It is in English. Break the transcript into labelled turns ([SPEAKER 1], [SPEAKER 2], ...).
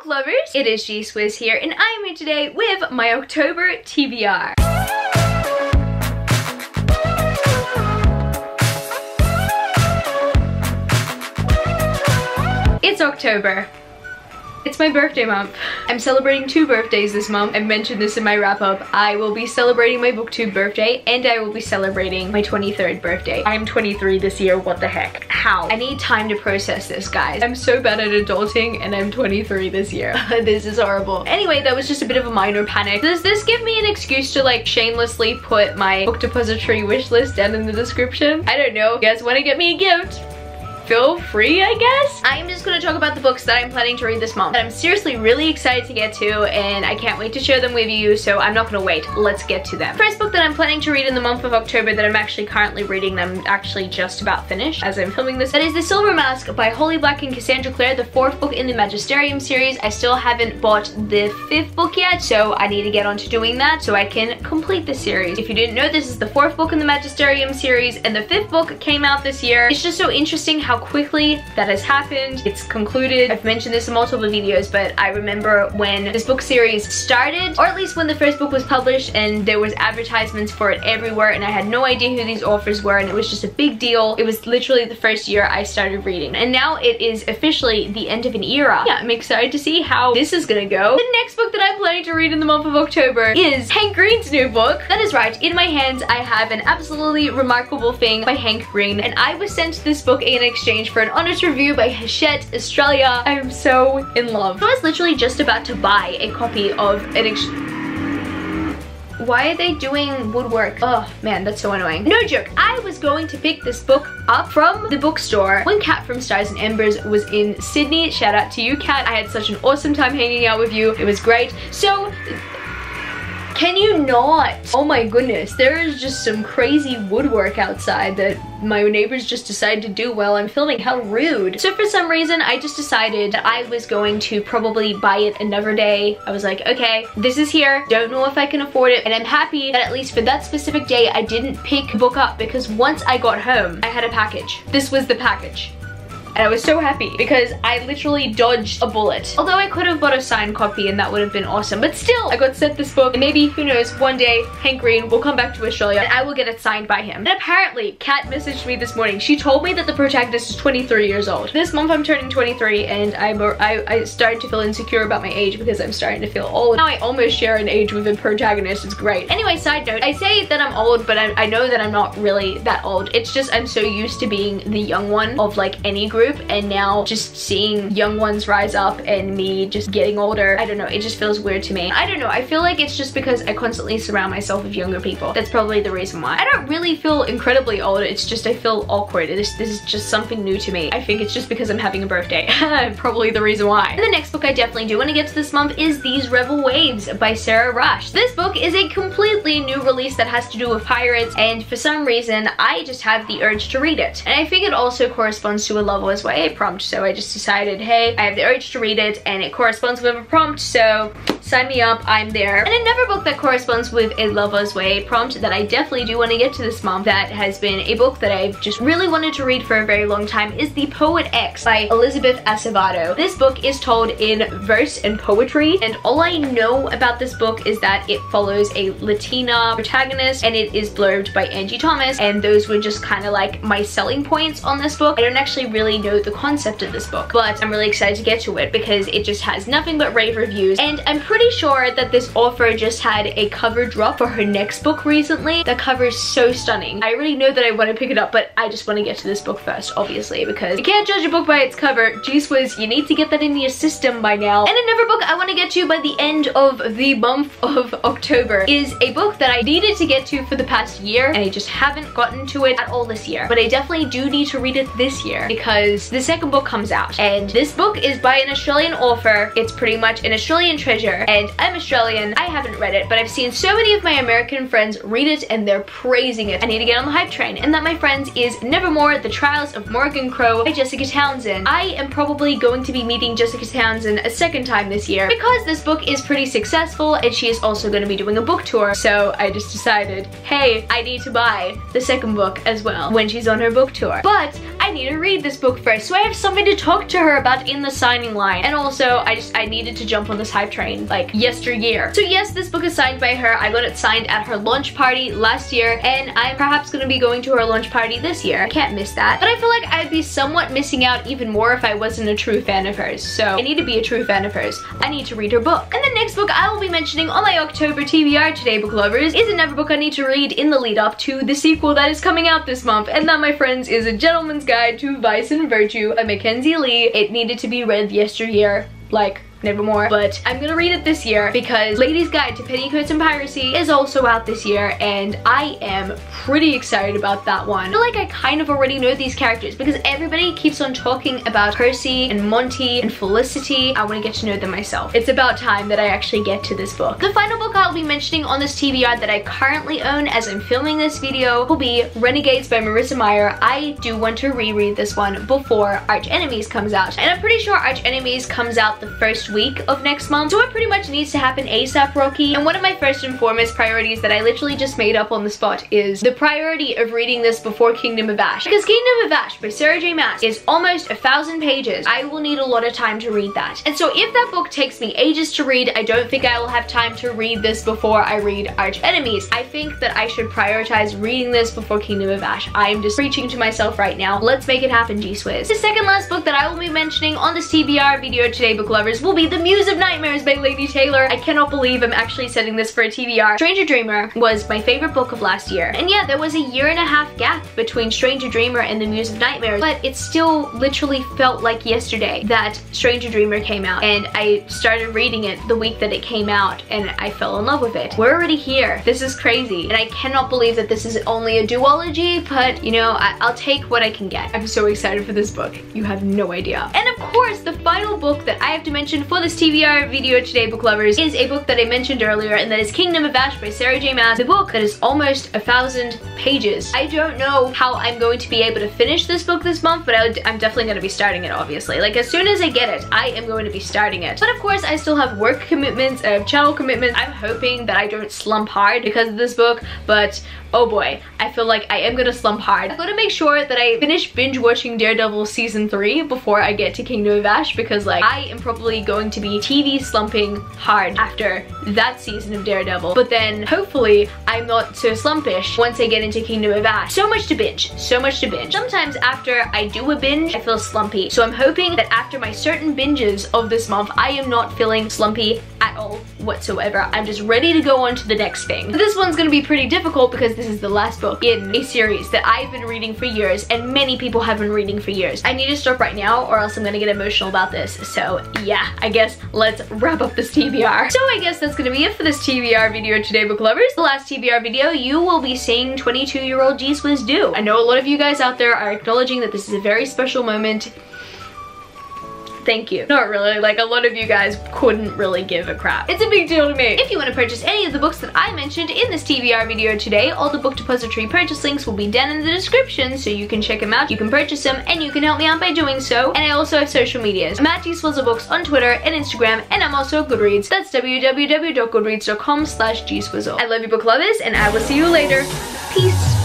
[SPEAKER 1] book lovers, it is G-Swizz here, and I am here today with my October TBR. It's October. It's my birthday month. I'm celebrating 2 birthdays this month. I mentioned this in my wrap up. I will be celebrating my booktube birthday and I will be celebrating my 23rd birthday. I'm 23 this year, what the heck? How? I need time to process this, guys. I'm so bad at adulting and I'm 23 this year. This is horrible. Anyway, that was just a bit of a minor panic. Does this give me an excuse to like shamelessly put my Book Depository wish list down in the description? I don't know. You guys want to get me a gift? Feel free, I guess. I'm just gonna talk about the books that I'm planning to read this month that I'm seriously really excited to get to, and I can't wait to share them with you, so I'm not gonna wait. Let's get to them. First book that I'm planning to read in the month of October that I'm actually currently reading, I'm actually just about finished as I'm filming this, that is The Silver Mask by Holly Black and Cassandra Clare, the 4th book in the Magisterium series. I still haven't bought the 5th book yet, so I need to get on to doing that so I can complete the series. If you didn't know, this is the 4th book in the Magisterium series, and the 5th book came out this year. It's just so interesting how quickly that has happened. It's concluded. I've mentioned this in multiple videos, but I remember when this book series started, or at least when the first book was published, and there was advertisements for it everywhere, and I had no idea who these authors were, and it was just a big deal. It was literally the first year I started reading, and now it is officially the end of an era. Yeah, I'm excited to see how this is gonna go. The next book that I'm planning to read in the month of October is Hank Green's new book. That is right, in my hands I have An Absolutely Remarkable Thing by Hank Green, and I was sent this book in exchange for an honest review by Hachette Australia. I am so in love. I was literally just about to buy a copy of Why are they doing woodwork? Oh man, that's so annoying. No joke, I was going to pick this book up from the bookstore when Kat from Stars and Embers was in Sydney. Shout out to you, Kat. I had such an awesome time hanging out with you. It was great. So, can you not? Oh my goodness, there is just some crazy woodwork outside that my neighbors just decided to do while I'm filming. How rude. So for some reason, I just decided that I was going to probably buy it another day. I was like, okay, this is here. Don't know if I can afford it. And I'm happy that at least for that specific day, I didn't pick the book up, because once I got home, I had a package. This was the package. And I was so happy because I literally dodged a bullet. Although I could have bought a signed copy and that would have been awesome, but still, I got sent this book, and maybe, who knows, one day Hank Green will come back to Australia and I will get it signed by him. And apparently, Kat messaged me this morning. She told me that the protagonist is 23 years old. This month I'm turning 23, and I started to feel insecure about my age because I'm starting to feel old. Now I almost share an age with the protagonist. It's great. Anyway, side note, I say that I'm old, but I know that I'm not really that old. It's just I'm so used to being the young one of like any group, and now just seeing young ones rise up and me just getting older, I don't know, it just feels weird to me. I don't know, I feel like it's just because I constantly surround myself with younger people. That's probably the reason why. I don't really feel incredibly old, it's just I feel awkward. This is just something new to me. I think it's just because I'm having a birthday. Probably the reason why. And the next book I definitely do want to get to this month is These Rebel Waves by Sarah Rush. This book is a completely new release that has to do with pirates, and for some reason I just have the urge to read it. And I think it also corresponds to a Lover's Way prompt, so I just decided, hey, I have the urge to read it and it corresponds with a prompt, so sign me up, I'm there. And another book that corresponds with a Lover's Way prompt that I definitely do want to get to this month, that has been a book that I've just really wanted to read for a very long time, is The Poet X by Elizabeth Acevedo. This book is told in verse and poetry, and all I know about this book is that it follows a Latina protagonist and it is blurbed by Angie Thomas, and those were just kind of like my selling points on this book. I don't actually really know the concept of this book, but I'm really excited to get to it because it just has nothing but rave reviews, and I'm pretty sure that this author just had a cover drop for her next book recently. The cover is so stunning. I already know that I want to pick it up, but I just want to get to this book first, obviously, because you can't judge a book by its cover. G-Swizz, you need to get that into your system by now. And another book I want to get to by the end of the month of October is a book that I needed to get to for the past year, and I just haven't gotten to it at all this year, but I definitely do need to read it this year because the second book comes out, and this book is by an Australian author. It's pretty much an Australian treasure, and I'm Australian. I haven't read it, but I've seen so many of my American friends read it and they're praising it. I need to get on the hype train, and that, my friends, is Nevermore, The Trials of Morgan Crow by Jessica Townsend. I am probably going to be meeting Jessica Townsend a second time this year because this book is pretty successful, and she is also going to be doing a book tour, so I just decided, hey, I need to buy the second book as well when she's on her book tour. But I need to read this book first so I have something to talk to her about in the signing line. And also, I needed to jump on this hype train like yesteryear. So yes, this book is signed by her. I got it signed at her launch party last year, and I'm perhaps going to be going to her launch party this year. I can't miss that. But I feel like I'd be somewhat missing out even more if I wasn't a true fan of hers. So I need to be a true fan of hers. I need to read her book. And the next book I will be mentioning on my October TBR today, book lovers, is another book I need to read in the lead up to the sequel that is coming out this month. And that, my friends, is A Gentleman's Guide to Vice and Virtue by Mackenzie Lee. It needed to be read yesteryear, like Nevermore, but I'm gonna read it this year because Ladies Guide to Petticoats and Piracy is also out this year, and I am pretty excited about that one. I feel like I kind of already know these characters because everybody keeps on talking about Percy and Monty and Felicity. I want to get to know them myself. It's about time that I actually get to this book. The final book I'll be mentioning on this TBR that I currently own as I'm filming this video will be Renegades by Marissa Meyer. I do want to reread this one before Arch Enemies comes out, and I'm pretty sure Arch Enemies comes out the first week of next month, so it pretty much needs to happen ASAP, Rocky. And one of my first and foremost priorities that I literally just made up on the spot is the priority of reading this before Kingdom of Ash, because Kingdom of Ash by Sarah J Maas is almost 1,000 pages. I will need a lot of time to read that, and so if that book takes me ages to read, I don't think I will have time to read this before I read Arch Enemies. I think that I should prioritize reading this before Kingdom of Ash. I am just preaching to myself right now. Let's make it happen, G-Swizz. The second last book that I will be mentioning on this TBR video today, book lovers, will be The Muse of Nightmares by Lady Taylor. I cannot believe I'm actually setting this for a TBR. Stranger Dreamer was my favorite book of last year. And yeah, there was a 1.5 year gap between Stranger Dreamer and The Muse of Nightmares, but it still literally felt like yesterday that Stranger Dreamer came out, and I started reading it the week that it came out, and I fell in love with it. We're already here. This is crazy. And I cannot believe that this is only a duology, but you know, I'll take what I can get. I'm so excited for this book. You have no idea. And of course, the final book that I have to mention for this TBR video today, book lovers, is a book that I mentioned earlier, and that is Kingdom of Ash by Sarah J Maas, the book that is almost 1,000 pages. I don't know how I'm going to be able to finish this book this month, but I'm definitely going to be starting it, obviously. Like, as soon as I get it, I am going to be starting it. But of course, I still have work commitments, I have channel commitments. I'm hoping that I don't slump hard because of this book, but oh boy, I feel like I am gonna slump hard. I've got to make sure that I finish binge watching Daredevil season 3 before I get to Kingdom of Ash, because like I am probably going to be TV slumping hard after that season of Daredevil. But then hopefully I'm not so slumpish once I get into Kingdom of Ash. So much to binge, so much to binge. Sometimes after I do a binge, I feel slumpy. So I'm hoping that after my certain binges of this month, I am not feeling slumpy at all whatsoever. I'm just ready to go on to the next thing. This one's gonna be pretty difficult because this is the last book in a series that I've been reading for years, and many people have been reading for years. I need to stop right now or else I'm gonna get emotional about this. So yeah, I guess let's wrap up this TBR. So I guess that's gonna be it for this TBR video today, book lovers. The last TBR video, you will be seeing 22-year-old G-Swizz do. I know a lot of you guys out there are acknowledging that this is a very special moment. Thank you. Not really, like a lot of you guys couldn't really give a crap. It's a big deal to me. If you want to purchase any of the books that I mentioned in this TBR video today, all the Book Depository purchase links will be down in the description, so you can check them out, you can purchase them, and you can help me out by doing so. And I also have social medias. I'm at G-Swizzelbooks on Twitter and Instagram, and I'm also Goodreads. That's www.goodreads.com/G-Swizzel. I love you, book lovers, and I will see you later. Peace.